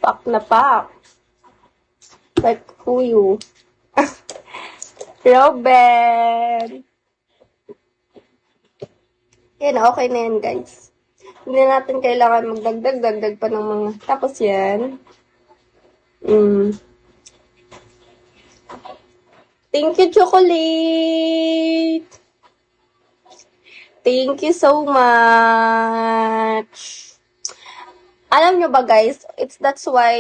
Pak na pak. Like, who you? Robin! Yan, okay na yan, guys. Hindi natin kailangan magdagdag pa ng mga... Tapos yan. Thank you, chocolate! Thank you so much! Alam nyo ba, guys, that's why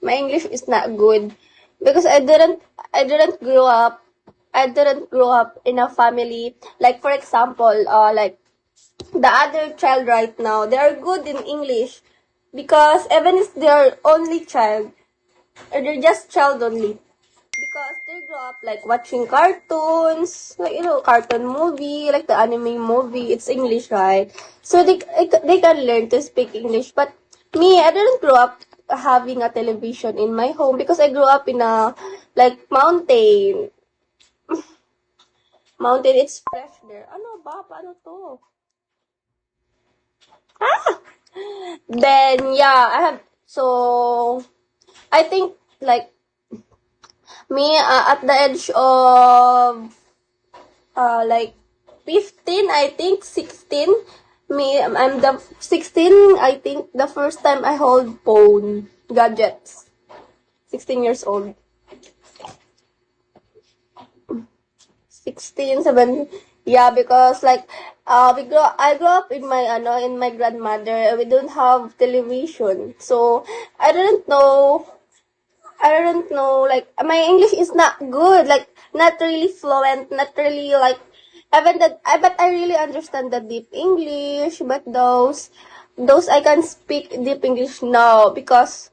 my English is not good. Because I didn't grow up in a family, like, for example, like, the other child right now, they are good in English. Because even if they're only child, or they're just child only. Because they grow up, like, watching cartoons, like, cartoon movie, like the anime movie, it's English, right? So they can learn to speak English. But me, I didn't grow up having a television in my home because I grew up in a, like, mountain. Mountain, it's fresh there. Ano ba? Paano to? Then, yeah, I think, like, me, at the age of, like, 15, I think, 16, I'm the 16, I think, the first time I hold phone, gadgets. 16 years old. 16, 17, yeah, because, like, I grew up in my grandmother. We don't have television, so I don't know, like, my English is not good, like, not really fluent, not really, like, but I really understand the deep English, but those I can speak deep English now, because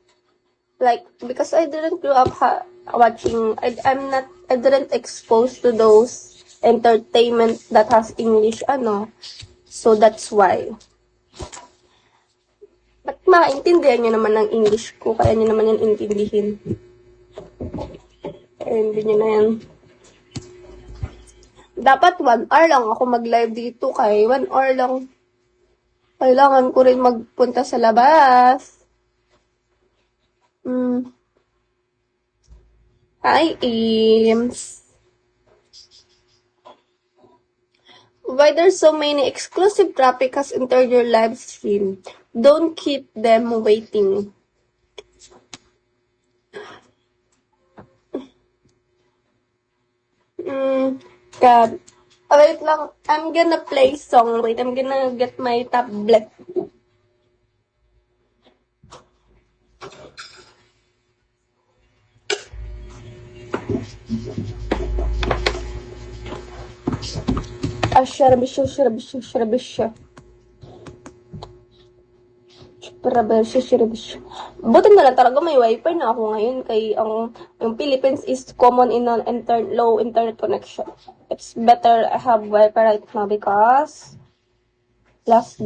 I didn't grow up watching, I didn't expose to those entertainment that has English, so that's why. But maintindihan nyo naman ng English ko, kaya nyo naman yan intindihin. Hindi nyo na yan. Dapat 1 hour lang ako mag-live dito, kay 1 hour lang. Kailangan ko rin magpunta sa labas. Hi, Eames. Why there's so many exclusive traffic has entered your live stream? Don't keep them waiting. God. Wait lang. I'm gonna play song. Wait, I'm gonna get my tablet. Sharabisha. Buti na lang talaga may wifi na ako ngayon, kay yung Philippines is common in low internet connection. It's better I have wifi right now because last